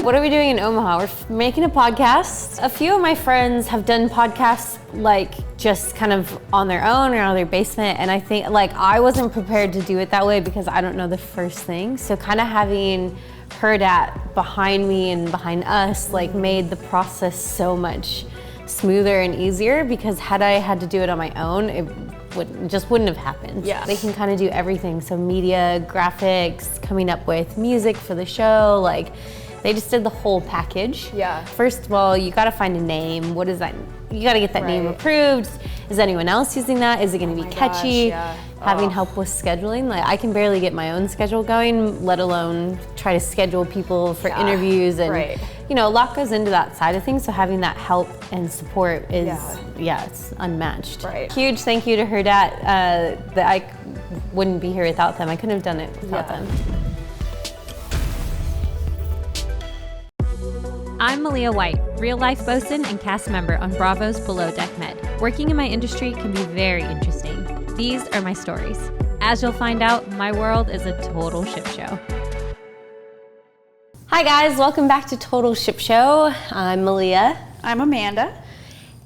What are we doing in Omaha? We're making a podcast. A few of my friends have done podcasts like just kind of on their own or out of their basement, and I think like I wasn't prepared to do it that way because I don't know the first thing. So kind of having Hurrdat behind me and behind us like made the process so much smoother and easier, because had I had to do it on my own, it just wouldn't have happened. Yeah. They can kind of do everything. So media, graphics, coming up with music for the show, like they just did the whole package. Yeah. First of all, you gotta find a name. What is that? You gotta get that name approved. Is anyone else using that? Is it gonna be catchy? Gosh, yeah. Having help with scheduling. Like I can barely get my own schedule going, let alone try to schedule people for interviews, and you know, a lot goes into that side of things. So having that help and support is, it's unmatched. Right. Huge thank you to Hurrdat. That I wouldn't be here without them. I couldn't have done it without them. I'm Malia White, real-life Bosun and cast member on Bravo's Below Deck Med. Working in my industry can be very interesting. These are my stories. As you'll find out, my world is a total ship show. Hi guys, welcome back to Total Ship Show. I'm Malia. I'm Amanda.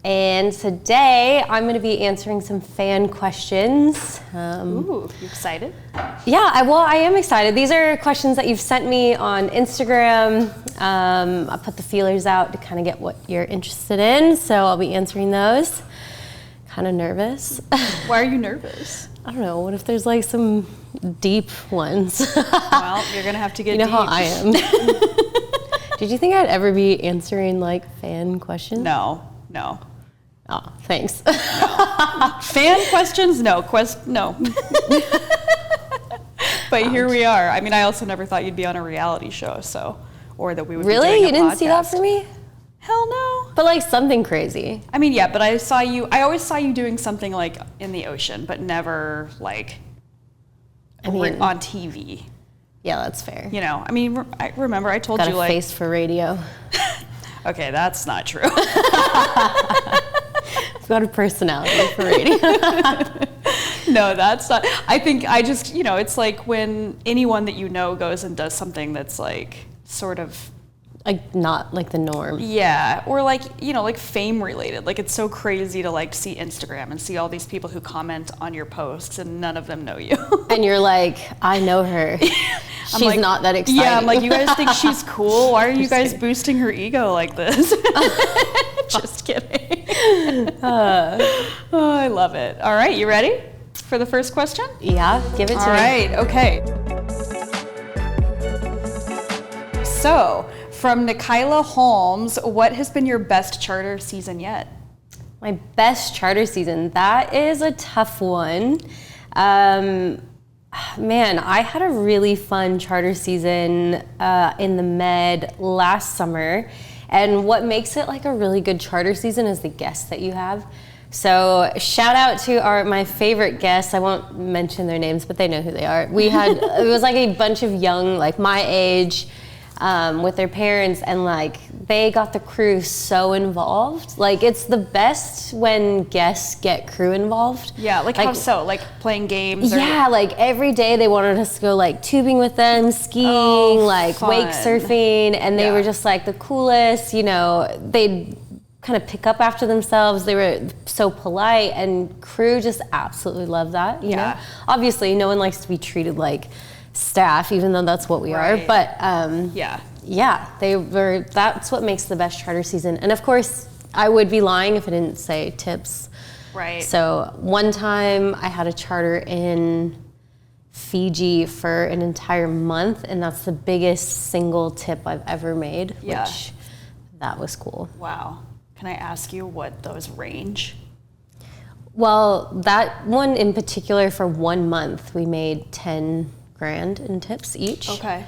And today I'm going to be answering some fan questions. Ooh, you excited? Yeah, I am excited. These are questions that you've sent me on Instagram. I put the feelers out to kind of get what you're interested in, so I'll be answering those. Kind of nervous. Why are you nervous? I don't know, what if there's like some deep ones? Well, you're going to have to get deep. deep. How I am. Did you think I'd ever be answering like fan questions? No. Oh, thanks. No. Fan questions? No. But here we are. I mean, I also never thought you'd be on a reality show, or that we would be doing a podcast. Really? You didn't see that for me? Hell no. But like something crazy. I mean, yeah, but I always saw you doing something like in the ocean, but never like on TV. Yeah, that's fair. You know, I mean, I remember I told Got you a like. face for radio. Okay, that's not true. I've got a personality for radio. No, that's not. I think I just, it's like when anyone that you know goes and does something that's like sort of. Like not like the norm. Yeah, or like, like fame related. Like it's so crazy to like see Instagram and see all these people who comment on your posts and none of them know you. And you're like, I know her. She's like, not that exciting. Yeah, I'm like, you guys think she's cool? Why are you guys boosting her ego like this? Just kidding. Oh, I love it. All right, you ready for the first question? Yeah, give it to me. All right, okay. So, from Nikayla Holmes, what has been your best charter season yet? My best charter season, that is a tough one. Man, I had a really fun charter season in the Med last summer. And what makes it like a really good charter season is the guests that you have. So shout out to my favorite guests. I won't mention their names, but they know who they are. We had, it was like a bunch of young, like my age, with their parents, and like they got the crew so involved. Like it's the best when guests get crew involved. Yeah, like how so? Like playing games? Yeah, like every day they wanted us to go like tubing with them, skiing, like fun. wake surfing, and they were just like the coolest, they'd kind of pick up after themselves. They were so polite, and crew just absolutely loved that, you know? Obviously, no one likes to be treated like staff, even though that's what we are, but that's what makes the best charter season. And of course I would be lying if I didn't say tips. Right. So one time I had a charter in Fiji for an entire month, and that's the biggest single tip I've ever made, which that was cool. Wow. Can I ask you what those range? Well, that one in particular, for 1 month we made 10 grand in tips each. Okay.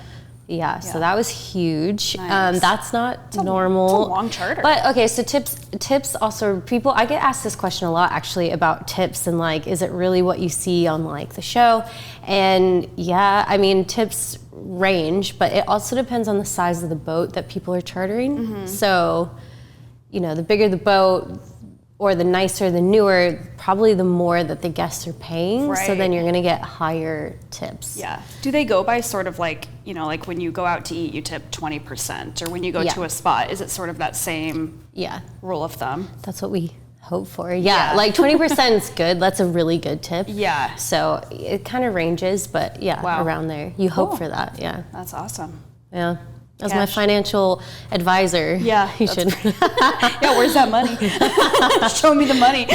Yeah, so that was huge. Nice. That's not normal. It's a long charter. But okay, so tips also, I get asked this question a lot actually about tips, and like, is it really what you see on like the show? And yeah, I mean, tips range, but it also depends on the size of the boat that people are chartering. Mm-hmm. So, the bigger the boat, or the nicer, the newer, probably the more that the guests are paying. Right. So then you're gonna get higher tips. Yeah. Do they go by sort of like, you know, like when you go out to eat, you tip 20%, or when you go to a spot, is it sort of that same rule of thumb? That's what we hope for. Yeah. Like 20% is good. That's a really good tip. Yeah. So it kind of ranges, but around there. You hope for that. Yeah. That's awesome. Yeah. As my financial advisor. Yeah. You should. Yeah, where's that money? Show me the money.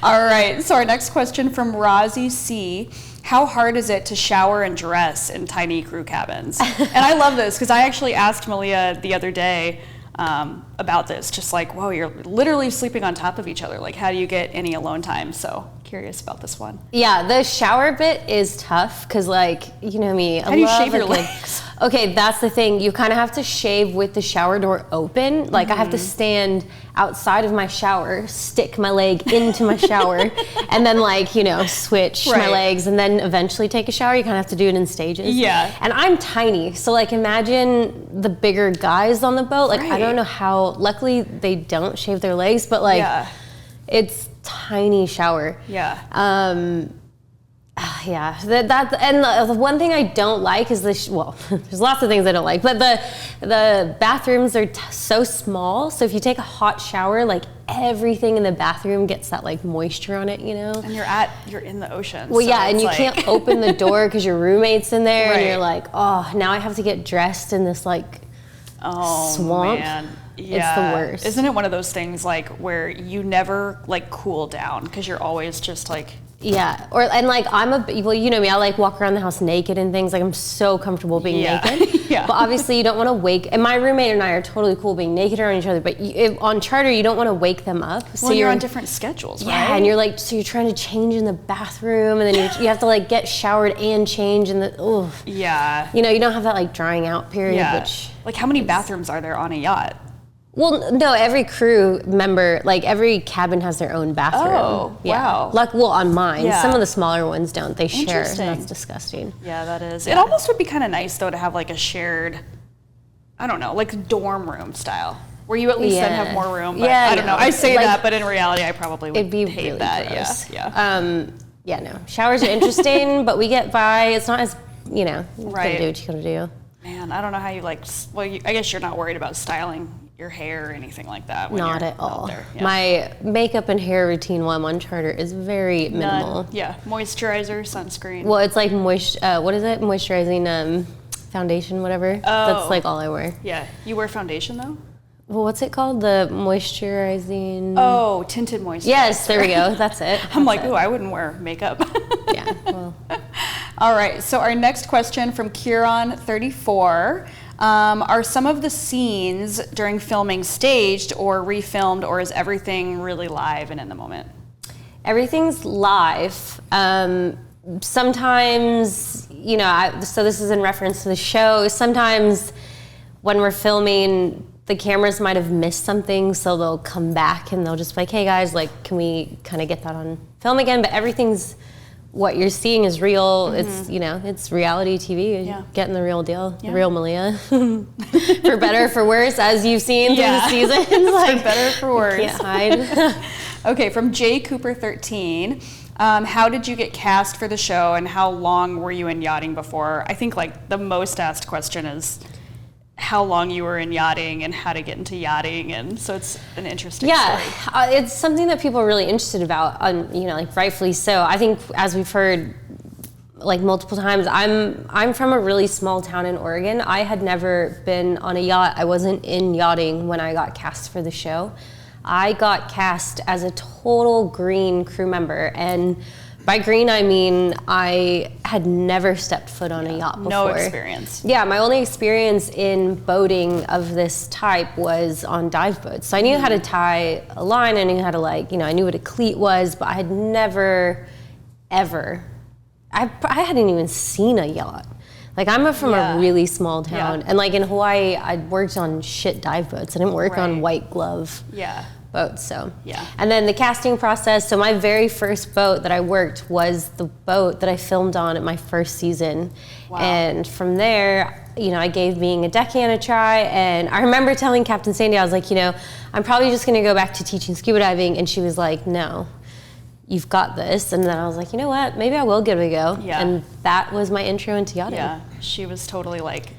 All right. So our next question from Rozzy C. How hard is it to shower and dress in tiny crew cabins? And I love this because I actually asked Malia the other day about this. Just like, whoa, you're literally sleeping on top of each other. Like, how do you get any alone time? So curious about this one. Yeah, the shower bit is tough because, like, you know me. How do you shave your legs? Okay, that's the thing. You kind of have to shave with the shower door open. Like, I have to stand outside of my shower, stick my leg into my shower, and then, like, you know, switch my legs, and then eventually take a shower. You kind of have to do it in stages. Yeah. And I'm tiny, so, like, imagine the bigger guys on the boat. Like, I don't know how. Luckily, they don't shave their legs, but, like, it's tiny shower. Yeah. Yeah, and the one thing I don't like is there's lots of things I don't like, but the bathrooms are so small. So if you take a hot shower, like everything in the bathroom gets that like moisture on it, you know. And you're in the ocean. Well, so yeah, and you can't open the door because your roommate's in there, and you're like, oh, now I have to get dressed in this like swamp. Man. Yeah. It's the worst. Isn't it one of those things like where you never like cool down because you're always just like. Yeah, and like well, you know me, I like walk around the house naked and things. Like I'm so comfortable being naked. But obviously you don't want to wake. And my roommate and I are totally cool being naked around each other. But on charter, you don't want to wake them up. Well, so you're on different schedules, right? Yeah, and you're like, so you're trying to change in the bathroom, and then you have to like get showered and change in the. Yeah. You know, you don't have that like drying out period. Yeah. Which like how many bathrooms are there on a yacht? Well, no, every crew member, like every cabin has their own bathroom. Oh, wow. Like, well, on mine. Some of the smaller ones don't. They share, and Interesting. that's disgusting. Yeah, that is. It almost would be kind of nice, though, to have like a shared, I don't know, like dorm room style, where you at least then have more room. But I don't know. I say that, but in reality, I probably would hate really that. Gross. Yeah. Yeah, no. Showers are interesting, but we get by. It's not as, you know, you gotta do what you gotta do. Man, I don't know how you like, I guess you're not worried about styling your hair or anything like that. Not at all. There. Yeah. My makeup and hair routine while I'm on charter is very minimal. Yeah, moisturizer, sunscreen. Well, it's like what is it? Moisturizing foundation, whatever. That's like all I wear. Yeah, you wear foundation though? Well, what's it called? The moisturizing. Oh, tinted moisturizer. Yes, there we go. That's it. I'm like, ooh, I wouldn't wear makeup. Yeah. Well. All right. So our next question from Kieran34. Are some of the scenes during filming staged or refilmed, or is everything really live and in the moment? Everything's live. Sometimes, you know, so this is in reference to the show. Sometimes when we're filming, the cameras might have missed something, so they'll come back and they'll just be like, hey guys, like, can we kind of get that on film again? But everything's, what you're seeing is real. It's, you know, it's reality TV. You're getting the real deal, the real Malia. For better or for worse, as you've seen through the seasons. Like, for better or for worse. Can't hide. Okay, from J Cooper 13. How did you get cast for the show, and how long were you in yachting before? I think like the most asked question is how long you were in yachting and how to get into yachting, and so it's an interesting story. It's something that people are really interested about, you know, like rightfully so. I think, as we've heard like multiple times, I'm from a really small town in Oregon. I had never been on a yacht. I wasn't in yachting when I got cast for the show. I got cast as a total green crew member, and by green, I mean I had never stepped foot on a yacht before. No experience. Yeah, my only experience in boating of this type was on dive boats. So I knew how to tie a line, I knew how to, like, you know, I knew what a cleat was, but I had never, ever, I hadn't even seen a yacht. Like, I'm from a really small town, and like in Hawaii, I worked on shit dive boats. I didn't work on white glove boats, so. And then the casting process, so my very first boat that I worked was the boat that I filmed on at my first season. And from there, I gave being a deckhand a try. And I remember telling Captain Sandy, I was like, I'm probably just going to go back to teaching scuba diving. And she was like, no, you've got this. And then I was like, you know what, maybe I will give it a go. Yeah. And that was my intro into yachting. Yeah, she was totally like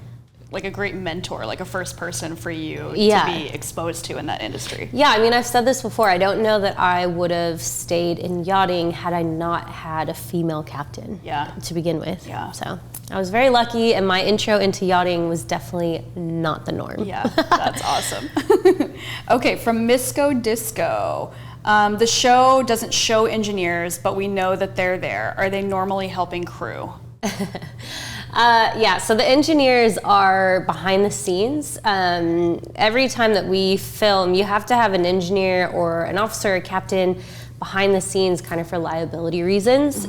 a great mentor, like a first person for you to be exposed to in that industry. Yeah, I mean, I've said this before. I don't know that I would have stayed in yachting had I not had a female captain to begin with. Yeah. So I was very lucky, and my intro into yachting was definitely not the norm. Yeah, that's awesome. Okay, from Misco Disco. The show doesn't show engineers, but we know that they're there. Are they normally helping crew? So the engineers are behind the scenes. Every time that we film, you have to have an engineer or an officer, a captain behind the scenes kind of for liability reasons.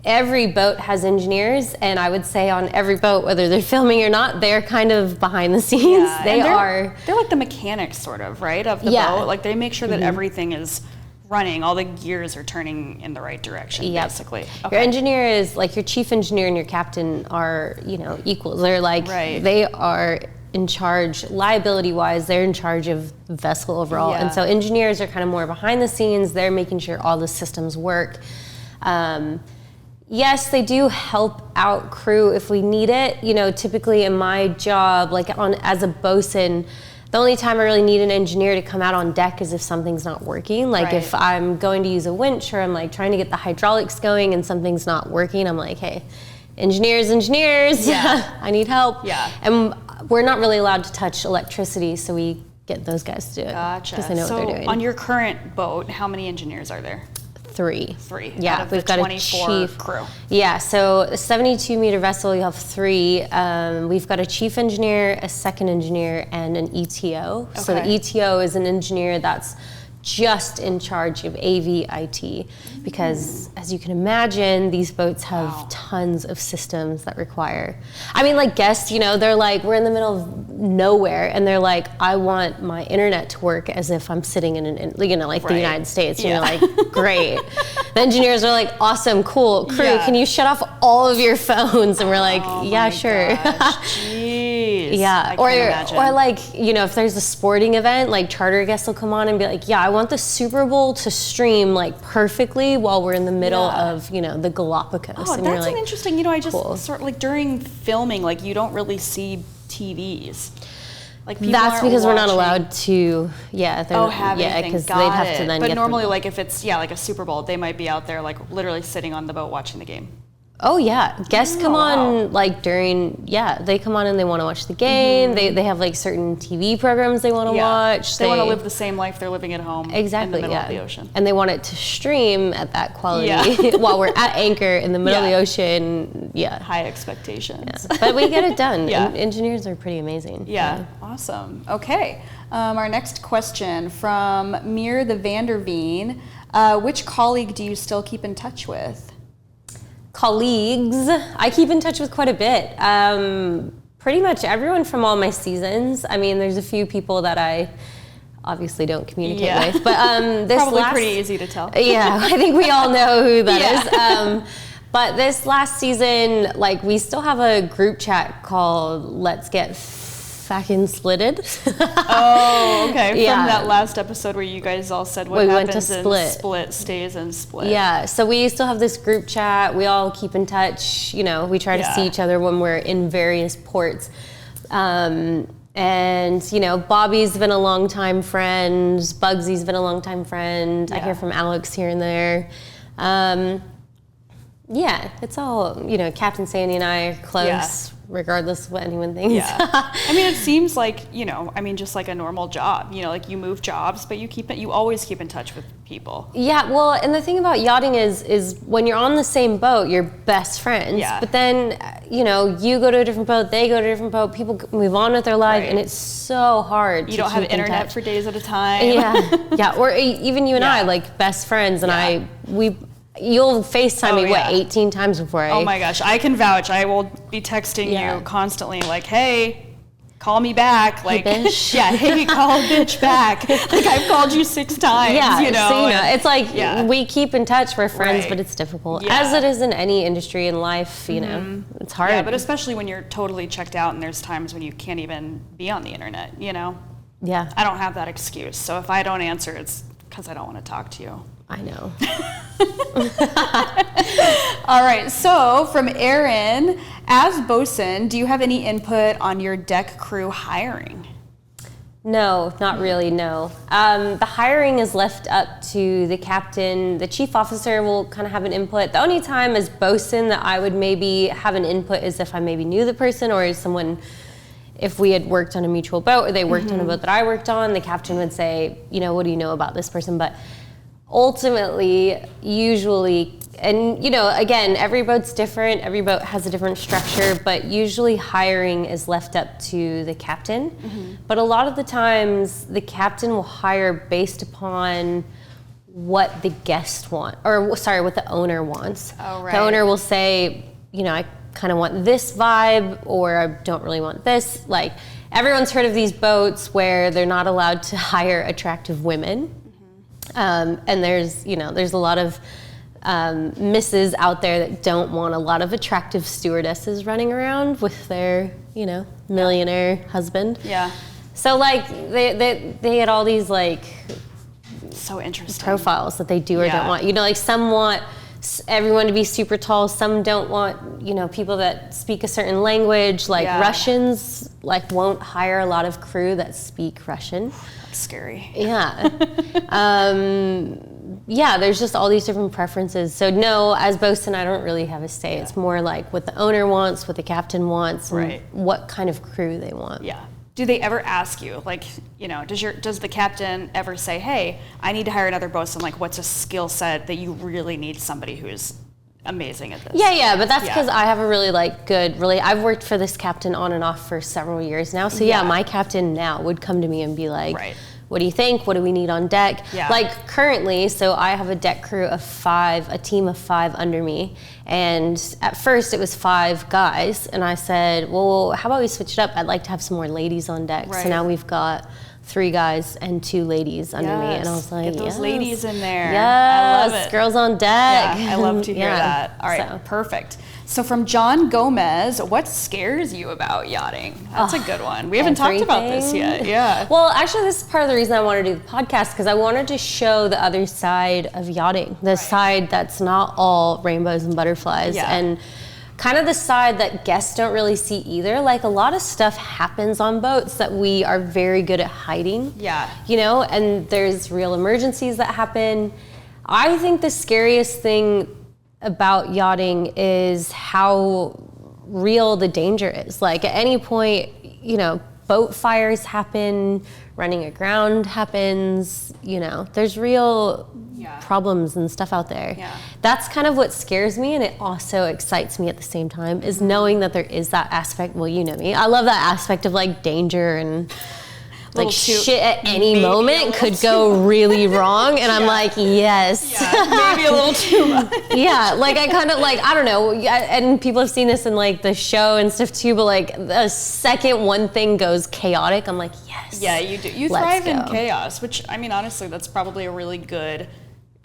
Every boat has engineers, and I would say on every boat, whether they're filming or not, they're kind of behind the scenes. Yeah, They're like the mechanics sort of, right, of the boat. Like they make sure that everything is running, all the gears are turning in the right direction, basically. Okay. Your engineer is like your chief engineer and your captain are, equals. They're like, they are in charge, liability wise, they're in charge of the vessel overall. And so engineers are kind of more behind the scenes. They're making sure all the systems work. Yes, they do help out crew if we need it. Typically in my job, as a bosun, the only time I really need an engineer to come out on deck is if something's not working. If I'm going to use a winch or I'm trying to get the hydraulics going and something's not working, I'm like, hey, engineers, I need help. Yeah. And we're not really allowed to touch electricity, so we get those guys to do it. Gotcha. Because they know what they're doing. On your current boat, how many engineers are there? Three. Yeah, out of we've the got 24 a chief crew. Yeah, so a 72-meter vessel, you have three. We've got a chief engineer, a second engineer, and an ETO. So the ETO is an engineer that's just in charge of AV/IT, because as you can imagine, these boats have tons of systems that require. I mean, guests, they're like, we're in the middle of nowhere, and they're like, I want my internet to work as if I'm sitting in the United States. And you're like, great. The engineers are like, awesome, cool. Crew, can you shut off all of your phones? And we're like, yeah, sure. Jeez. Yeah, or if there's a sporting event, charter guests will come on and be like, yeah, I want the Super Bowl to stream perfectly while we're in the middle of the Galapagos. Oh, and that's an interesting. I just sort of during filming, you don't really see TVs. That's because we're not allowed to. Have anything. Because they'd have to then. But normally, if it's like a Super Bowl, they might be out there literally sitting on the boat watching the game. Oh yeah, guests come on during they come on and they want to watch the game. They have certain TV programs they want to watch. They want to live the same life they're living at home. Exactly, in the middle of the ocean. And they want it to stream at that quality while we're at anchor in the middle of the ocean. Yeah, high expectations. Yeah. But we get it done. Engineers are pretty amazing. Yeah, awesome. Okay, our next question from Mir the Vanderveen. Which colleague do you still keep in touch with? Colleagues, I keep in touch with quite a bit. Pretty much everyone from all my seasons. I mean, there's a few people that I obviously don't communicate with, but this probably pretty easy to tell. Yeah, I think we all know who that is. But this last season, we still have a group chat called Let's Get Fucking Splitted. Oh, okay. From that last episode where you guys all said what happens went to split stays and split. Yeah, so we still have this group chat. We all keep in touch. We try to see each other when we're in various ports. And, Bobby's been a longtime friend. Bugsy's been a longtime friend. I hear from Alex here and there. It's all, Captain Sandy and I are close. Regardless of what anyone thinks. Yeah. I mean, it seems like, just like a normal job. You move jobs, but you always keep in touch with people. Yeah, well, and the thing about yachting is when you're on the same boat, you're best friends. Yeah. But then, you go to a different boat, they go to a different boat, people move on with their life, and it's so hard. You don't have internet for days at a time. Yeah, or even you and I, best friends, and you'll FaceTime me, 18 times before Oh my gosh, I can vouch. I will be texting you constantly hey, call me back, like, hey, bitch. yeah, hey, call bitch back. Like, I've called you 6 times, Yeah, you know. so, it's like we keep in touch, we're friends, Right. but it's difficult. Yeah. As it is in any industry in life, you know, it's hard. Yeah, but especially when you're totally checked out and there's times when you can't even be on the internet, you know. Yeah. I don't have that excuse. So if I don't answer, it's because I don't want to talk to you. I know. All right, so from Erin, as bosun, do you have any input on your deck crew hiring? No, not really, no. The hiring is left up to the captain. The chief officer will kind of have an input. The only time as bosun that I would maybe have an input is if I maybe knew the person, or is someone, if we had worked on a mutual boat or they worked on a boat that I worked on, the captain would say, you know, what do you know about this person? But ultimately, usually, and you know, again, every boat's different, every boat has a different structure, but usually hiring is left up to the captain. But a lot of the times, the captain will hire based upon what the guest want, or sorry, what the owner wants. Oh, right. The owner will say, you know, I kind of want this vibe, or I don't really want this. Like, everyone's heard of these boats where they're not allowed to hire attractive women. And there's a lot of misses out there that don't want a lot of attractive stewardesses running around with their, you know, millionaire husband. Yeah. So like they had all these like So interesting. profiles that they do or don't want. You know, like some want everyone to be super tall. Some don't want, you know, people that speak a certain language. Like Russians, like won't hire a lot of crew that speak Russian. That's scary. Yeah. Yeah, there's just all these different preferences. So no, as bosun, I don't really have a say. It's more like what the owner wants, what the captain wants, and what kind of crew they want. Yeah. Do they ever ask you, like, you know, does the captain ever say, hey, I need to hire another bosun, like, what's a skill set that you really need somebody who's amazing at this? Yeah, but that's because I have a really I've worked for this captain on and off for several years now. So my captain now would come to me and be like, what do you think? What do we need on deck? Yeah. Like currently, so I have a deck crew of 5, a team of 5 under me. And at first it was 5 guys. And I said, well, how about we switch it up? I'd like to have some more ladies on deck. So now we've got 3 guys and 2 ladies under me. And I was like, get those ladies in there. Yes, I love it. Girls on deck. Yeah, I love to hear that. All right, perfect. So from John Gomez, what scares you about yachting? That's a good one. We haven't talked about this yet. Yeah. Well, actually, this is part of the reason I wanted to do the podcast, because I wanted to show the other side of yachting, the side that's not all rainbows and butterflies, and kind of the side that guests don't really see either. Like, a lot of stuff happens on boats that we are very good at hiding. Yeah. You know, and there's real emergencies that happen. I think the scariest thing about yachting is how real the danger is. Like, at any point, you know, boat fires happen, running aground happens, you know, there's real problems and stuff out there. That's kind of what scares me, and it also excites me at the same time, is knowing that there is that aspect. Well, you know me, I love that aspect of like danger and like shit at any moment could go really wrong, and I'm like, yes. Maybe a little too much. Like I kind of like, I don't know, and people have seen this in like the show and stuff too, but like the second one thing goes chaotic, I'm like, yes. Yeah, you do. You thrive in chaos, which, I mean, honestly, that's probably a really good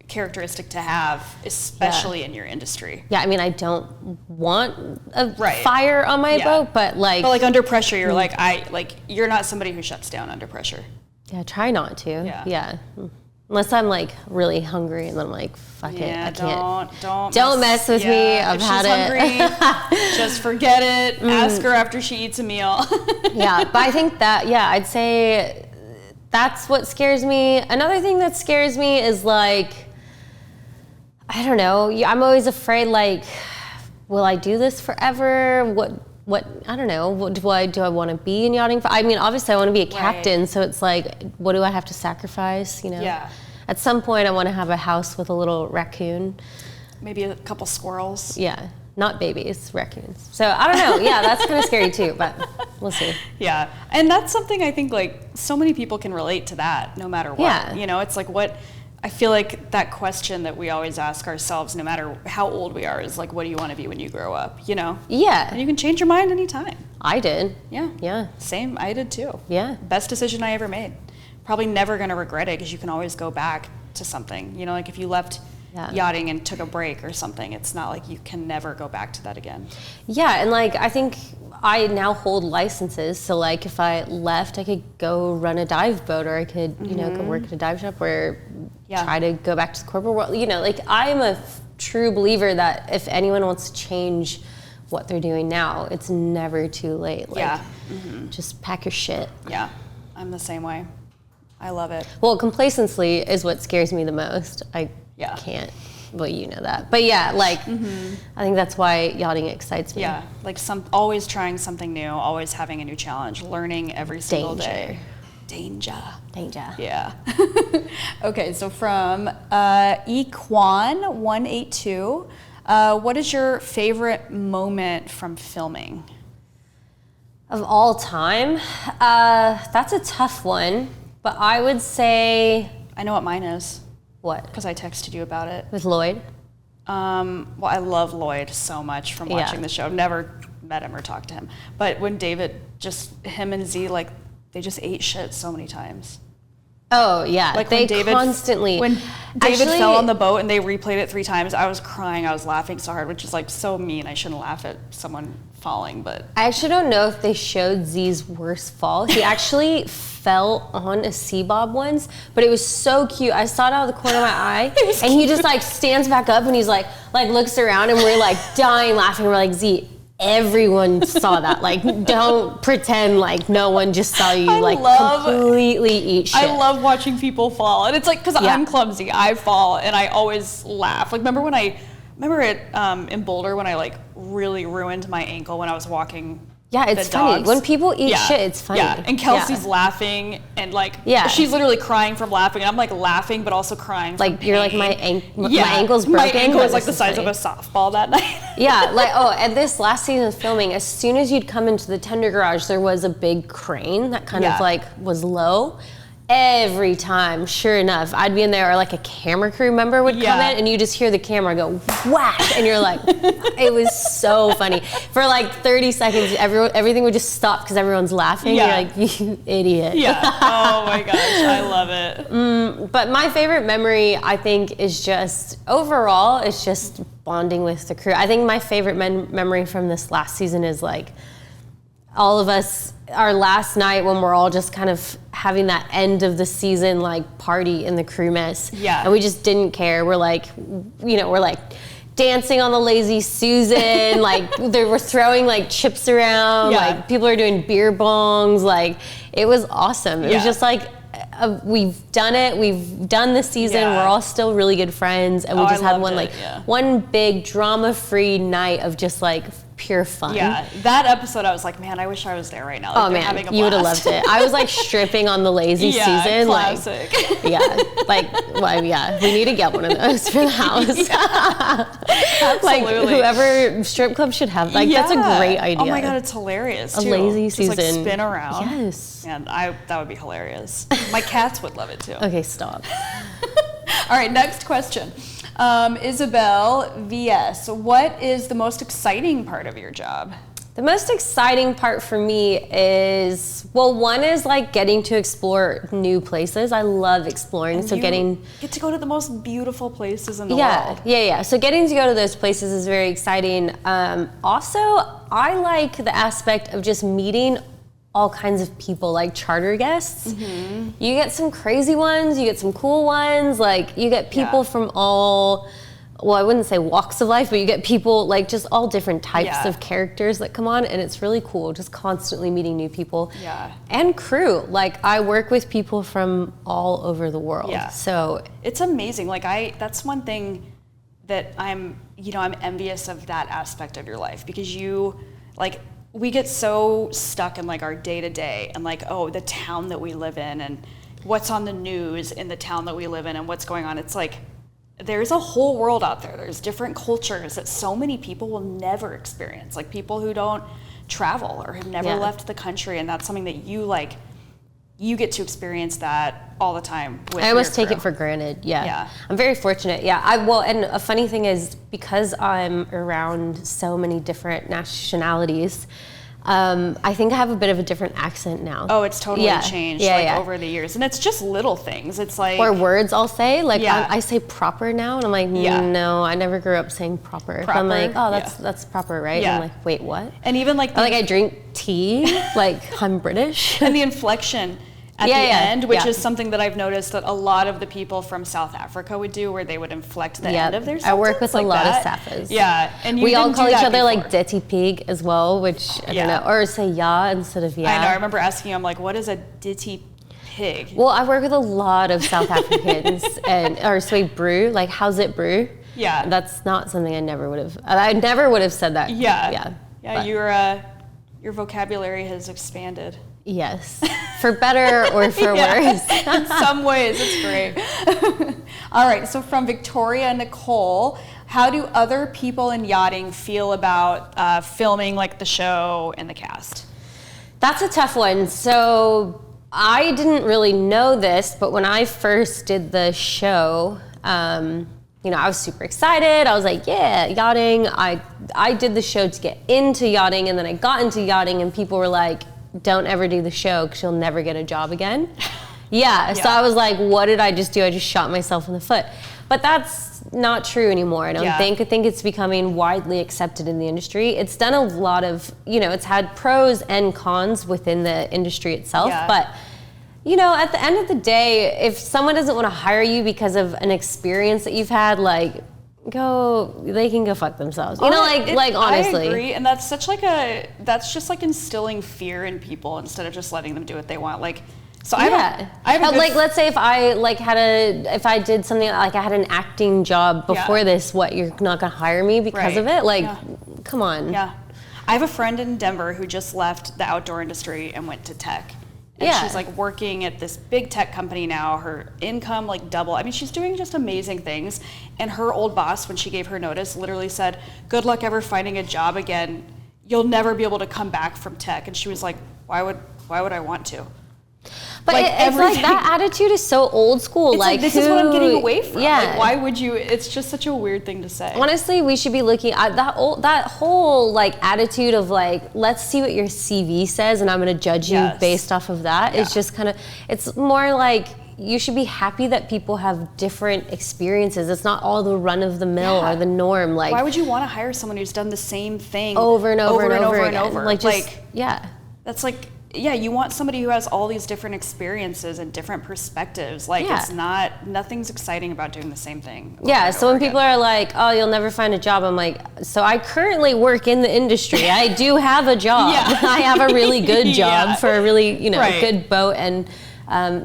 characteristic to have, especially in your industry. Yeah, I mean, I don't want a fire on my boat, but like under pressure, you're you're not somebody who shuts down under pressure. Yeah, try not to. Yeah. Unless I'm like really hungry, and then I'm like, fuck it, I can't. Don't mess with me. I've had it. Hungry, just forget it. Ask her after she eats a meal. But I think that, I'd say that's what scares me. Another thing that scares me is like, I don't know. I'm always afraid, like, will I do this forever? What? I don't know. What do I want to be in yachting? I mean, obviously, I want to be a captain. So it's like, what do I have to sacrifice? You know. Yeah. At some point, I want to have a house with a little raccoon. Maybe a couple squirrels. Yeah. Not babies, raccoons. So I don't know. Yeah, that's kind of scary too, but we'll see. Yeah. And that's something I think like so many people can relate to that no matter what. Yeah. You know, it's like I feel like that question that we always ask ourselves, no matter how old we are, is like, what do you want to be when you grow up? You know? Yeah. And you can change your mind anytime. I did. Yeah. Yeah. Same. I did too. Yeah. Best decision I ever made. Probably never going to regret it because you can always go back to something. You know, like if you left yachting and took a break or something, it's not like you can never go back to that again. Yeah, and like I think I now hold licenses, so like if I left, I could go run a dive boat, or I could, you know, go work at a dive shop, or try to go back to the corporate world. You know, like I'm a true believer that if anyone wants to change what they're doing now, it's never too late. Like, just pack your shit. Yeah, I'm the same way. I love it. Well, complacency is what scares me the most. I can't. Well, you know that. But yeah, like, I think that's why yachting excites me. Yeah, like always trying something new, always having a new challenge, learning every single day. Danger. Yeah. Okay, so from Equan182, what is your favorite moment from filming? Of all time? That's a tough one, but I would say... I know what mine is. What? Because I texted you about it. With Lloyd? Well, I love Lloyd so much from watching the show. I've never met him or talked to him. But when David, him and Z, like, they just ate shit so many times. Oh, yeah. Like they when David, constantly... When David fell on the boat and they replayed it 3 times, I was crying. I was laughing so hard, which is, like, so mean. I shouldn't laugh at someone falling, but... I actually don't know if they showed Z's worst fall. He actually fell on a sea bob once, but it was so cute. I saw it out of the corner of my eye, and he just, like, stands back up, and he's, like looks around, and we're, like, dying laughing. We're like, Z, everyone saw that. Like, don't pretend like no one just saw you, completely eat shit. I love watching people fall, and it's, like, because I'm clumsy. I fall, and I always laugh. Like, remember in Boulder when I, like, really ruined my ankle when I was walking. Yeah, it's funny. Dogs. When people eat shit, it's funny. Yeah, and Kelsey's laughing, and, like, she's literally crying from laughing, and I'm, like, laughing, but also crying from pain. You're like, my ankle's broken. My ankle was, like, the size of a softball that night. Yeah, like, at this last season of filming, as soon as you'd come into the tender garage, there was a big crane that kind of, like, was low. Every time, sure enough, I'd be in there, or like a camera crew member would come in, and you just hear the camera go whack, and you're like, it was so funny. For like 30 seconds, everything would just stop because everyone's laughing. You're like, you idiot. Yeah. Oh my gosh, I love it. But my favorite memory, I think, is just overall, it's just bonding with the crew. I think my favorite memory from this last season is like all of us, our last night when we're all just kind of having that end of the season like party in the crew mess. Yeah. And we just didn't care. We're like, we're like dancing on the Lazy Susan. Like they were throwing like chips around. Like people are doing beer bongs. Like it was awesome. It was just like, we've done it. We've done the season. We're all still really good friends. And we just had one big drama-free night of just like pure fun. Yeah, that episode I was like, man, I wish I was there right now. Like, oh man, you would have loved it. I was like stripping on the Lazy Susan. Classic. Like, we need to get one of those for the house. Absolutely. Like whoever strip club should have. Like that's a great idea. Oh my god, it's hilarious. A Lazy Susan. Just like spin around. Yes. And that would be hilarious. My cats would love it too. Okay, stop. All right, next question. Isabel VS, what is the most exciting part of your job? The most exciting part for me is, one is like getting to explore new places. I love exploring. And so get to go to the most beautiful places in the world. Yeah. So getting to go to those places is very exciting. Also, I like the aspect of just meeting all kinds of people, like charter guests. Mm-hmm. You get some crazy ones, you get some cool ones, like you get people from all, I wouldn't say walks of life, but you get people like just all different types of characters that come on, and it's really cool just constantly meeting new people. Yeah. And crew, like I work with people from all over the world. Yeah. So it's amazing. Like that's one thing that I'm envious of, that aspect of your life, because we get so stuck in like our day-to-day and like, the town that we live in and what's on the news in the town that we live in and what's going on. It's like there's a whole world out there. There's different cultures that so many people will never experience, like people who don't travel or have never left the country, and that's something that you get to experience that all the time with I almost take it for granted. Yeah. I'm very fortunate. And a funny thing is, because I'm around so many different nationalities, I think I have a bit of a different accent now. Oh, it's totally changed over the years. And it's just little things. It's like... Or words I'll say. Like, I say proper now, and I'm like, no, I never grew up saying proper. I'm like, oh, that's proper, right? Yeah. I'm like, wait, what? And even like... I drink tea, like, I'm British. And the inflection at the end, which is something that I've noticed that a lot of the people from South Africa would do, where they would inflect the end of their sentence. I work with like a lot that. of Saffas. Yeah, and we all call each other before. like Dirty Pig as well, which I don't know, or say ya instead of yeah. I know. I remember asking him like, "What is a Ditty Pig?" Well, I work with a lot of South Africans, or say brew, like how's it brew? Yeah, that's not something I never would have said that. Yeah. Your vocabulary has expanded. Yes, for better or for worse. In some ways, it's great. All right, so from Victoria Nicole, how do other people in yachting feel about filming like the show and the cast? That's a tough one. So I didn't really know this, but when I first did the show, I was super excited. I was like, yeah, yachting. I did the show to get into yachting, and then I got into yachting, and people were like, don't ever do the show because you'll never get a job again. So I was like, what did I just do? I just shot myself in the foot. But that's not true anymore. I don't think. I think it's becoming widely accepted in the industry. It's done a lot of, it's had pros and cons within the industry itself. But, at the end of the day, if someone doesn't want to hire you because of an experience that you've had, like, they can go fuck themselves. Honestly. I agree, and that's that's just like instilling fear in people instead of just letting them do what they want. Like, so let's say if I did something like I had an acting job before this, you're not gonna hire me because of it? Like, come on. Yeah. I have a friend in Denver who just left the outdoor industry and went to tech. And she's like working at this big tech company now. Her income like double. I mean, she's doing just amazing things. And her old boss, when she gave her notice, literally said, "Good luck ever finding a job again. You'll never be able to come back from tech." And she was like, "Why would I want to?" But it's like that attitude is so old school. It's like this is what I'm getting away from. Yeah. Like, why would you? It's just such a weird thing to say. Honestly, we should be looking at that whole like attitude of like, let's see what your CV says, and I'm going to judge you based off of that. It's just kind of, it's more like you should be happy that people have different experiences. It's not all the run of the mill or the norm. Like, why would you want to hire someone who's done the same thing over and over and over and over? Like, that's like. Yeah, you want somebody who has all these different experiences and different perspectives. Like, it's nothing's exciting about doing the same thing. So when people are like, oh, you'll never find a job, I'm like, so I currently work in the industry. I do have a job. I have a really good job for a really, good boat and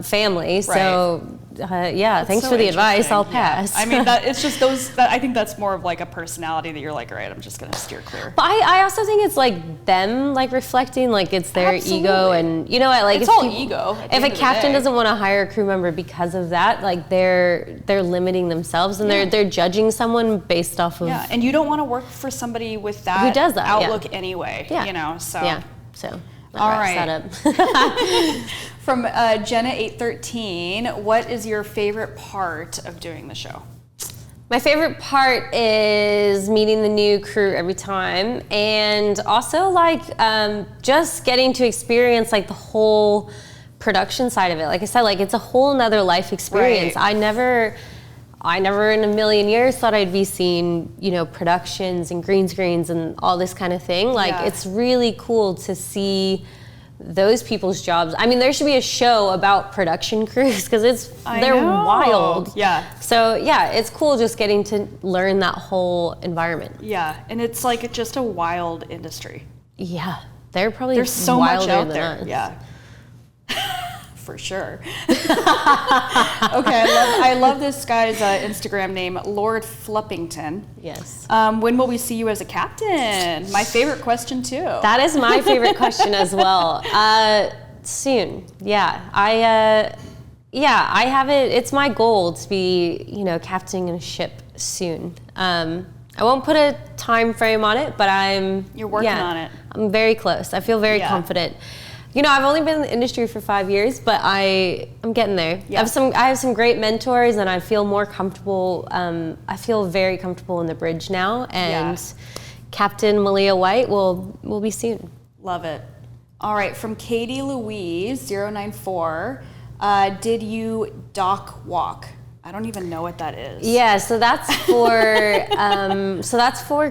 family. So, thanks so for the advice. I'll pass. I mean, it's just I think that's more of like a personality that you're like, all right, I'm just going to steer clear. But I also think it's like them like reflecting, like it's their ego, and like it's all ego. If a captain doesn't want to hire a crew member because of that, like they're limiting themselves, and they're judging someone based off of and you don't want to work for somebody with that who does that outlook anyway. So all right. That up. From Jenna 813, what is your favorite part of doing the show? My favorite part is meeting the new crew every time, and also like just getting to experience like the whole production side of it. Like I said, like it's a whole nother life experience. I never in a million years thought I'd be seeing, productions and green screens and all this kind of thing. Like it's really cool to see those people's jobs. I mean, there should be a show about production crews because they're wild. Yeah. So it's cool just getting to learn that whole environment. Yeah, and it's like just a wild industry. Yeah, there's so much out there. Us. Yeah. For sure. Okay, I love this guy's Instagram name, Lord Fluppington. Yes. When will we see you as a captain? My favorite question too. That is my favorite question as well. Soon. Yeah. I have it. It's my goal to be, captaining a ship soon. I won't put a time frame on it, but You're working on it. I'm very close. I feel very confident. I've only been in the industry for 5 years, but I'm getting there. Yeah. I have some great mentors, and I feel more comfortable. I feel very comfortable in the bridge now, and Captain Malia White will be soon. Love it. All right, from Katie Louise 094, did you dock walk? I don't even know what that is. Yeah, so that's for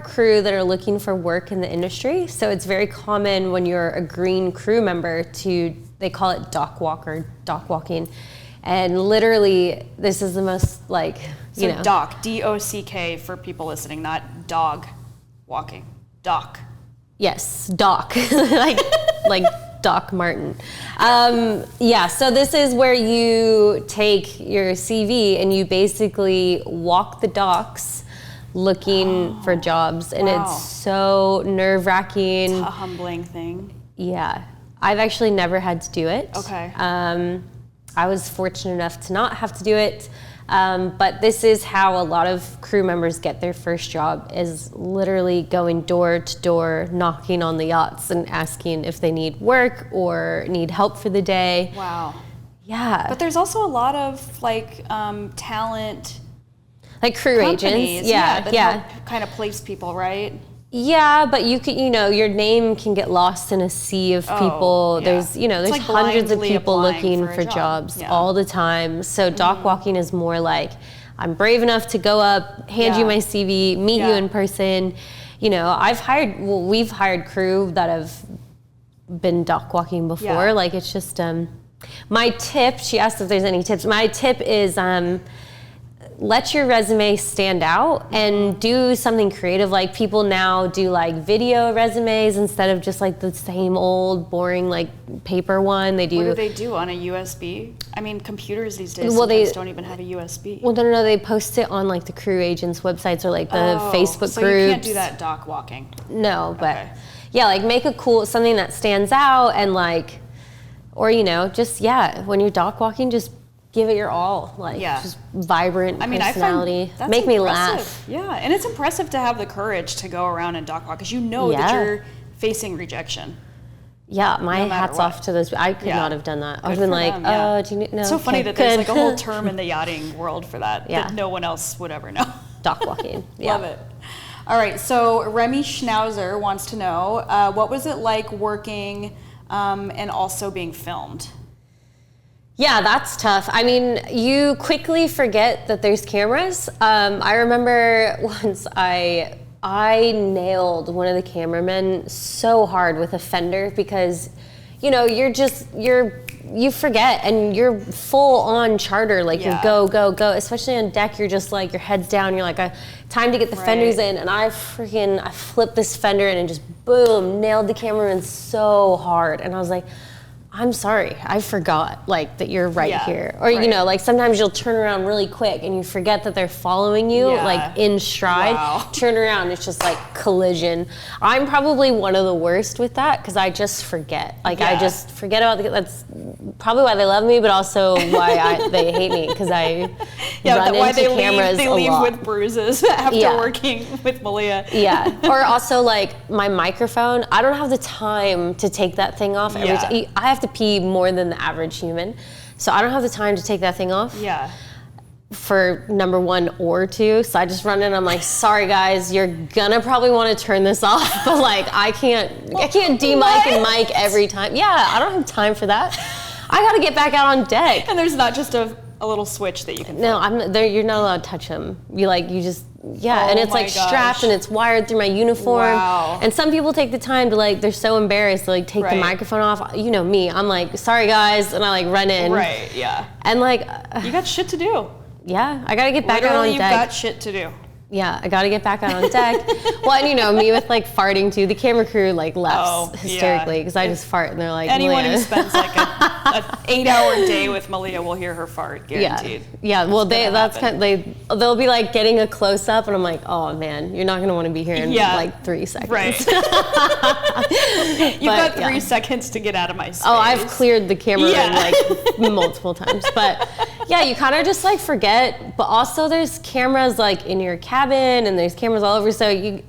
crew that are looking for work in the industry. So it's very common when you're a green crew member they call it dock walk or dock walking. And literally, this is the most dock, D-O-C-K for people listening, not dog walking, dock. Yes, dock, like Doc Martin. So this is where you take your CV and you basically walk the docks looking for jobs. And it's so nerve-wracking. It's a humbling thing. Yeah. I've actually never had to do it. Okay. I was fortunate enough to not have to do it. But this is how a lot of crew members get their first job, is literally going door to door, knocking on the yachts and asking if they need work or need help for the day. Wow. Yeah. But there's also a lot of talent, like crew agents. Yeah. That help kind of place people, right? Yeah, but you could, your name can get lost in a sea of people. Yeah. There's hundreds of people looking for jobs all the time. So dock walking is more like, I'm brave enough to go up, hand you my CV, meet you in person. We've hired crew that have been dock walking before. Like, it's just, my tip, she asked if there's any tips. My tip is, let your resume stand out and do something creative. Like, people now do video resumes instead of just the same old boring paper one. They do. What do they do on a USB? I mean, computers these days sometimes don't even have a USB. Well, no, they post it on the crew agents' websites or the Facebook groups. So you can't do that dock walking. No, but make a cool something that stands out and when you're dock walking, just give it your all, just vibrant personality. I find make me impressive. laugh. Yeah, and it's impressive to have the courage to go around and dock walk because that you're facing rejection. Yeah, my hat's off to those. I could not have done that. I would have been do you know? It's so funny that there's a whole term in the yachting world for that that no one else would ever know. Dock walking. Yeah. Love it. All right, so Remy Schnauzer wants to know, what was it like working and also being filmed? Yeah, that's tough. I mean, you quickly forget that there's cameras. I remember once I nailed one of the cameramen so hard with a fender because, you forget and you're full on charter, you go, especially on deck, you're just your head's down, you're time to get the fenders in, and I flipped this fender in and just boom, nailed the cameraman so hard, and I was like, I'm sorry, I forgot that you're right here. Or sometimes you'll turn around really quick and you forget that they're following you in stride. Wow. Turn around, it's just collision. I'm probably one of the worst with that because I just forget. I just forget about that's probably why they love me, but also why they hate me because I run into cameras they a leave lot. With bruises after working with Malia. Yeah, or also my microphone. I don't have the time to take that thing off every time. I have to pee more than the average human, so I don't have the time to take that thing off. Yeah. For number one or two, so I just run in. I'm like, sorry guys, you're gonna probably want to turn this off, but I can't de-mic and mic every time. Yeah, I don't have time for that. I gotta get back out on deck. And there's not just a little switch that you can. No, I'm not, you're not allowed to touch them. You just. Yeah, and it's strapped and it's wired through my uniform. Wow. And some people take the time to they're so embarrassed to take the microphone off. You know me, I'm sorry guys, and I run in. Right, yeah. And you got shit to do. Yeah, I gotta get back out on deck. You've got shit to do. Yeah, I gotta get back out on deck. Well, and me with farting too. The camera crew laughs hysterically because I just fart and they're like, anyone Malia. who spends a 8-hour day with Malia will hear her fart, guaranteed. Yeah. Well, they'll be getting a close up, and I'm like, oh man, you're not gonna want to be here in 3 seconds. Right. You've got 3 seconds to get out of my space. Oh, I've cleared the camera multiple times, but yeah, you kind of just forget. But also, there's cameras in your cabin, and there's cameras all over. So you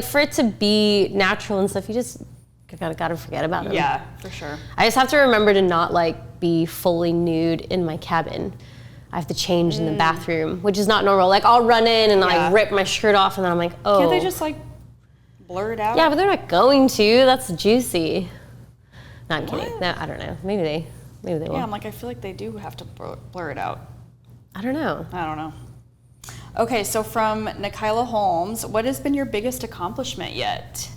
for it to be natural and stuff, you just gotta forget about them. Yeah, for sure. I just have to remember to not be fully nude in my cabin. I have to change in the bathroom, which is not normal. I'll run in and rip my shirt off, and then I'm like, oh. Can't they just blur it out? Yeah, but they're not going to. That's juicy. No, I'm kidding. No, I don't know. Maybe they will. Yeah, I'm like, I feel like they do have to blur it out. I don't know. Okay, so from Nikayla Holmes, what has been your biggest accomplishment yet?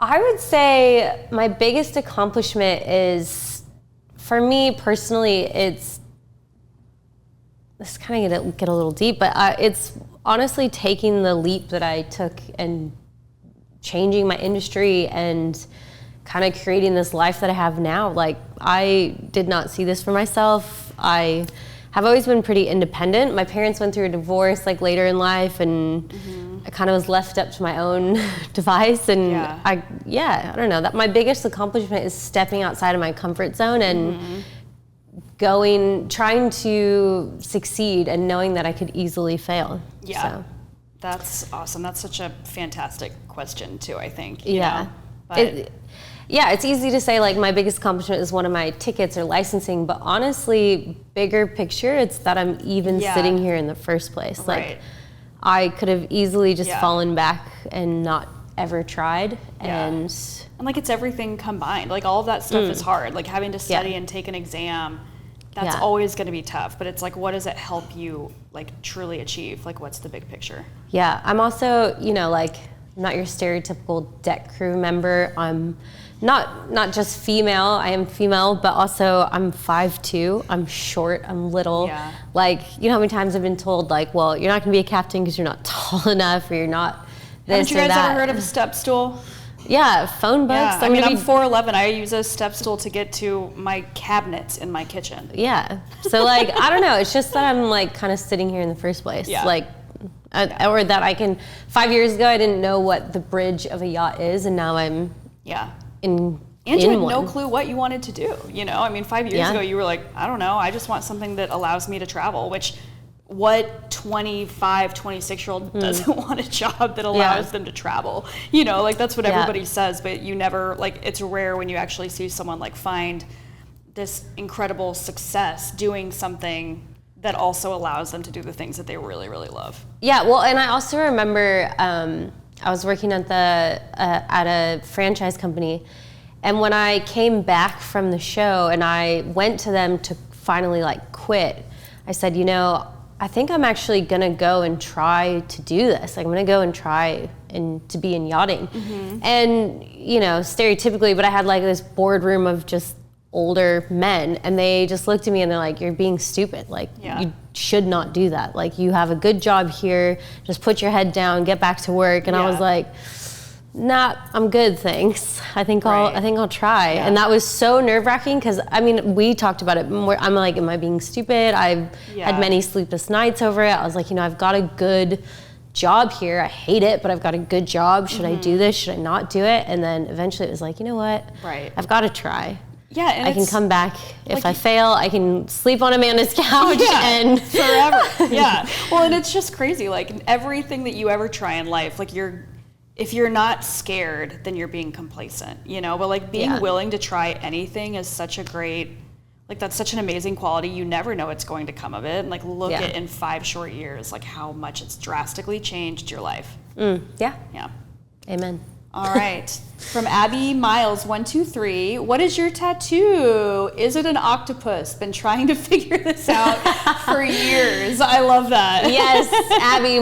I would say my biggest accomplishment is, for me personally, it's kind of gonna get a little deep, but it's honestly taking the leap that I took and changing my industry and kind of creating this life that I have now. Like, I did not see this for myself. I have always been pretty independent. My parents went through a divorce like later in life, and I kind of was left up to my own device. And I don't know, that my biggest accomplishment is stepping outside of my comfort zone and trying to succeed and knowing that I could easily fail. Yeah. So. That's awesome. That's such a fantastic question too, I think. You know? It's easy to say like my biggest accomplishment is one of my tickets or licensing, but honestly, bigger picture, it's that I'm even sitting here in the first place. Like, I could have easily just fallen back and not ever tried. And like, it's everything combined. Like, all of that stuff is hard. Like, having to study and take an exam, that's always going to be tough. But it's like, what does it help you like truly achieve? Like, what's the big picture? Yeah, I'm also, like, I'm not your stereotypical deck crew member. I'm not just female. I am female, but also I'm 5'2". I'm short. I'm little. Yeah. Like, how many times I've been told, like, well, you're not going to be a captain because you're not tall enough, or you're not this or that. Haven't you guys ever heard of a step stool? Yeah, phone books. Yeah. I'm 4'11". I use a step stool to get to my cabinets in my kitchen. Yeah. So, like, I don't know. It's just that I'm, like, kind of sitting here in the first place. Yeah. Like, or that I can. 5 years ago, I didn't know what the bridge of a yacht is, and now I'm. Yeah. And you had no clue what you wanted to do. 5 years ago, you were like, I don't know, I just want something that allows me to travel, which what 25, 26-year-old doesn't want a job that allows them to travel? Like, that's what everybody says, but you never, like, it's rare when you actually see someone like find this incredible success doing something that also allows them to do the things that they really, really love. Yeah, well, and I also remember I was working at a franchise company, and when I came back from the show and I went to them to finally like quit, I said, I think I'm actually gonna go and try to do this. Like, I'm gonna go and try and to be in yachting. And stereotypically, but I had like this boardroom of just older men, and they just looked at me and they're like, you're being stupid. Like, you should not do that. Like, you have a good job here, just put your head down, get back to work. And I was like, nah, I'm good, thanks. I think I'll try. And that was so nerve-wracking because we talked about it more. I'm like, am I being stupid? I've had many sleepless nights over it. I was like, I've got a good job here. I hate it, but I've got a good job. Should I do this? Should I not do it? And then eventually it was like, you know what? I've got to try. Yeah, and I can come back. If I fail, I can sleep on Amanda's couch and forever. Yeah. Well, and it's just crazy. Like, everything that you ever try in life, like, if you're not scared, then you're being complacent, But like, being willing to try anything is such a great, like, that's such an amazing quality. You never know what's going to come of it. And like, look at in 5 short years, like, how much it's drastically changed your life. Yeah. Amen. All right. From Abby Miles 123, what is your tattoo? Is it an octopus? Been trying to figure this out for years. I love that. Yes, Abby,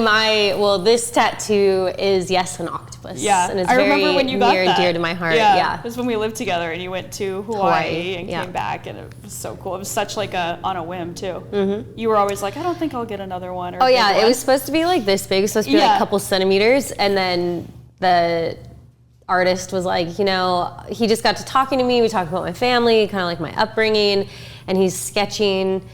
this tattoo is an octopus. Yeah, and it's I very remember when you got near and dear to my heart. Yeah, it was when we lived together and you went to Hawaii and came back, and it was so cool. It was such like on a whim too. You were always like, I don't think I'll get another one. Or it was supposed to be like this big. It was supposed to be like a couple centimeters, and then the artist was like, he just got to talking to me. We talked about my family, kind of like my upbringing, and he's sketching.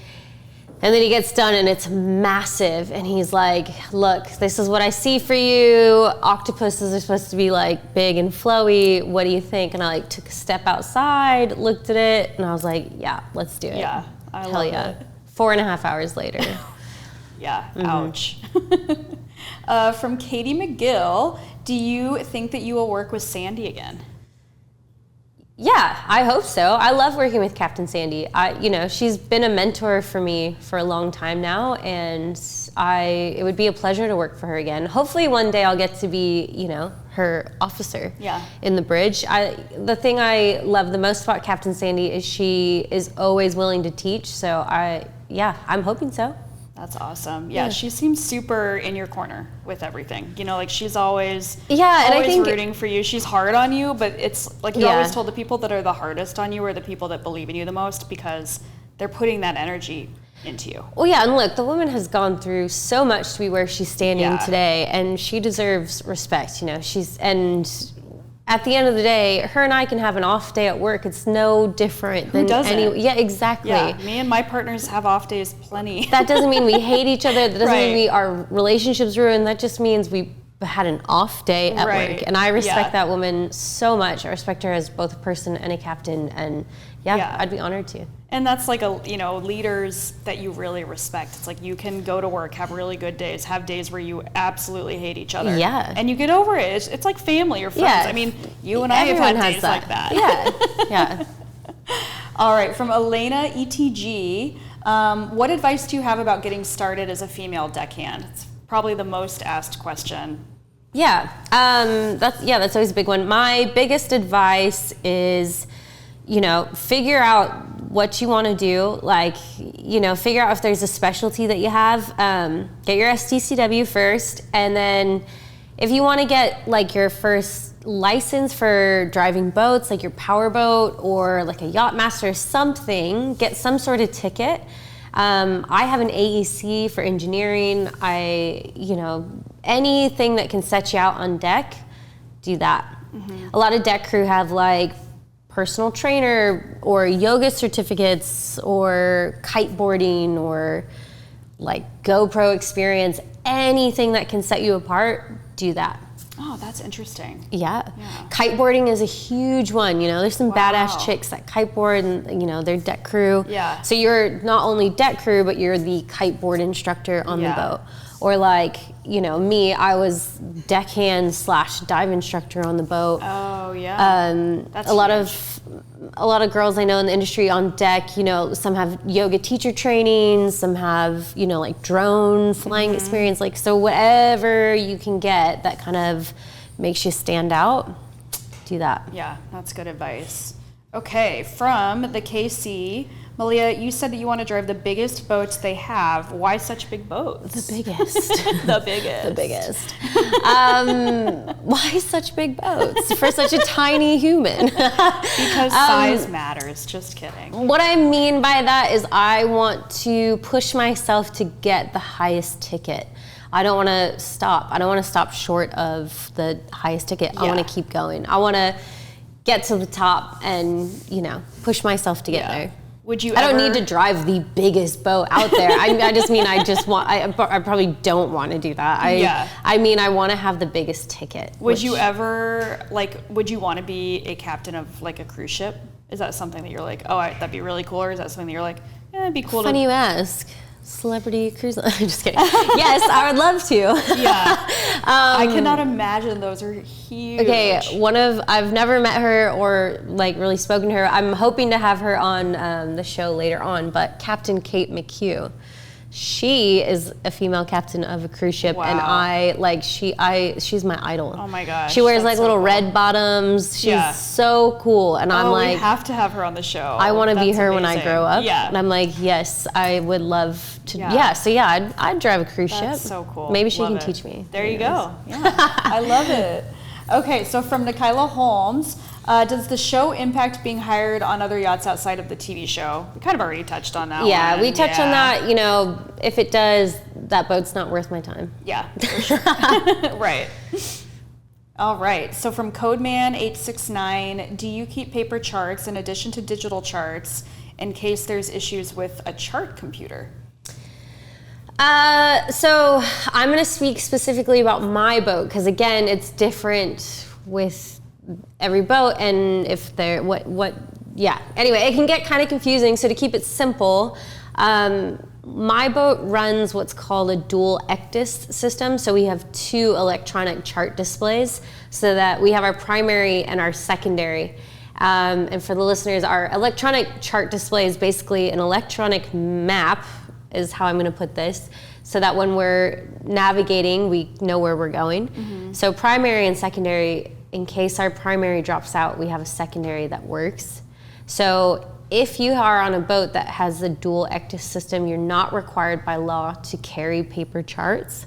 And then he gets done and it's massive. And he's like, look, this is what I see for you. Octopuses are supposed to be like big and flowy. What do you think? And I like took a step outside, looked at it, and I was like, yeah, let's do it. Yeah, I love it. 4.5 hours later. Ouch. From Katie McGill, do you think that you will work with Sandy again? Yeah, I hope so. I love working with Captain Sandy. She's been a mentor for me for a long time now, and it would be a pleasure to work for her again. Hopefully one day I'll get to be, her officer in the bridge. The thing I love the most about Captain Sandy is she is always willing to teach, so I'm hoping so. That's awesome. Yeah, she seems super in your corner with everything. She's always and I think rooting for you. She's hard on you, but it's like you always told, the people that are the hardest on you are the people that believe in you the most, because they're putting that energy into you. Well, yeah, and look, the woman has gone through so much to be where she's standing today, and she deserves respect. At the end of the day, her and I can have an off day at work. It's no different than any. Yeah, exactly. Yeah, me and my partners have off days plenty. That doesn't mean we hate each other. That doesn't mean our relationships ruined. That just means we had an off day at work. And I respect that woman so much. I respect her as both a person and a captain. And I'd be honored to. And that's like leaders that you really respect. It's like you can go to work, have really good days, have days where you absolutely hate each other. Yeah. And you get over it. It's like family or friends. Yeah. I mean, you and I have had days like that. Yeah. All right. From Elena ETG, what advice do you have about getting started as a female deckhand? It's probably the most asked question. Yeah. That's always a big one. My biggest advice is, figure out what you want to do. Figure out if there's a specialty that you have. Get your STCW first, and then if you want to get your first license for driving boats, like your power boat or like a yacht master or something, get some sort of ticket. I have an AEC for engineering. Anything that can set you out on deck, do that. Mm-hmm. A lot of deck crew have personal trainer or yoga certificates or kiteboarding or GoPro experience. Anything that can set you apart, do that. Oh, that's interesting. Yeah. Kiteboarding is a huge one. There's some badass chicks that kiteboard and, they're deck crew. Yeah. So you're not only deck crew, but you're the kiteboard instructor on the boat. Or me, I was deckhand / dive instructor on the boat. Oh, yeah. That's a lot of girls I know in the industry on deck, some have yoga teacher training, some have, drone flying experience. So whatever you can get that kind of makes you stand out, do that. Yeah, that's good advice. Okay, from the KC, Malia, you said that you want to drive the biggest boats they have. Why such big boats? The biggest. The biggest. The biggest. Why such big boats for such a tiny human? Because size matters. Just kidding. What I mean by that is I want to push myself to get the highest ticket. I don't want to stop. I don't want to stop short of the highest ticket. I want to keep going. I want to get to the top and, push myself to get there. Would you? I don't need to drive the biggest boat out there. I just mean I probably don't want to do that. I want to have the biggest ticket. Would you ever would you want to be a captain of a cruise ship? Is that something that you're that'd be really cool, or is that something that you're it'd be cool? Funny you ask. Celebrity cruise line. I'm just kidding. Yes, I would love to. Yeah. I cannot imagine. Those are huge. Okay, I've never met her or really spoken to her. I'm hoping to have her on the show later on, but Captain Kate McHugh. She is a female captain of a cruise ship, and she's my idol. Oh my gosh. She wears little red bottoms. She's so cool, and I'm we have to have her on the show. I want to be her when I grow up. Yeah. And I'm yes, I would love to. Yeah. I'd drive a cruise ship. That's so cool. Maybe she can teach me. There you go. Yeah. I love it. Okay, so from Nikayla Holmes. Does the show impact being hired on other yachts outside of the TV show? We kind of already touched on that one. Yeah, we touched on that. If it does, that boat's not worth my time. Yeah, for sure. Right. All right. So from Codeman869, do you keep paper charts in addition to digital charts in case there's issues with a chart computer? So I'm going to speak specifically about my boat because, again, it's different with every boat, and if they're anyway, it can get kind of confusing. So to keep it simple, my boat runs what's called a dual ECDIS system. So we have 2 electronic chart displays so that we have our primary and our secondary. And for the listeners, our electronic chart display is basically an electronic map, is how I'm going to put this, so that when we're navigating, we know where we're going. So primary and secondary, in case our primary drops out, we have a secondary that works. So if you are on a boat that has a dual ECDIS system, you're not required by law to carry paper charts,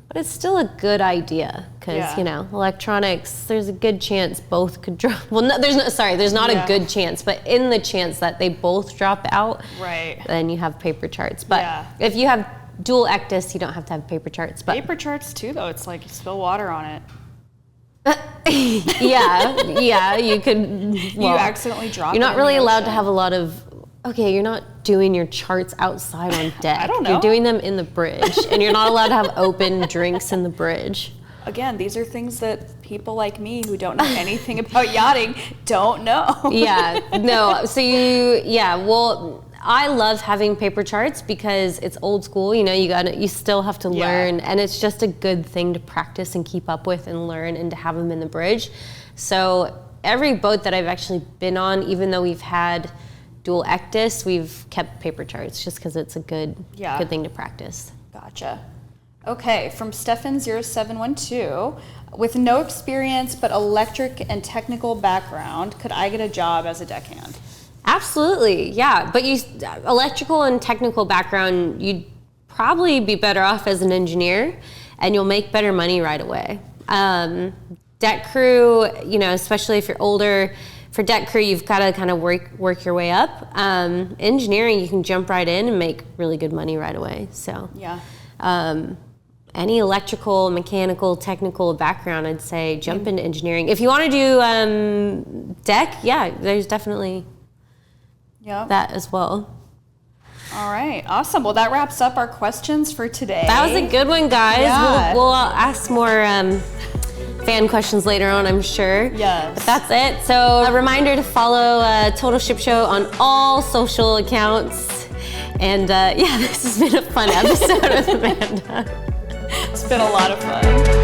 but it's still a good idea because, you know, electronics, there's a good chance both could drop. Well, no, there's not a good chance, but in the chance that they both drop out, then you have paper charts. But if you have dual ECDIS, you don't have to have paper charts. But paper charts too, though, it's like you spill water on it. yeah, you could. Well, you accidentally drop it. You're not really allowed to have a lot of. Okay, you're not doing your charts outside on deck. I don't know. You're doing them in the bridge, and you're not allowed to have open drinks in the bridge. Again, these are things that people like me who don't know anything about yachting don't know. Well, I love having paper charts because it's old school. You know, you still have to learn, and it's just a good thing to practice and keep up with and learn and to have them in the bridge. So every boat that I've actually been on, even though we've had dual ECDIS, we've kept paper charts just because it's a good thing to practice. Gotcha. Okay, from Stefan0712, with no experience but electric and technical background, could I get a job as a deckhand? Absolutely, yeah. But electrical and technical background, you'd probably be better off as an engineer, and you'll make better money right away. Deck crew, you know, especially if you're older, for deck crew, you've got to kind of work your way up. Engineering, you can jump right in and make really good money right away. So any electrical, mechanical, technical background, I'd say jump into engineering. If you want to do deck, there's definitely that as well. All right, awesome. Well, that wraps up our questions for today. That was a good one, guys. Yeah. We'll ask more fan questions later on, I'm sure. Yes. But that's it. So a reminder to follow Total Ship Show on all social accounts. And this has been a fun episode with Amanda. It's been a lot of fun.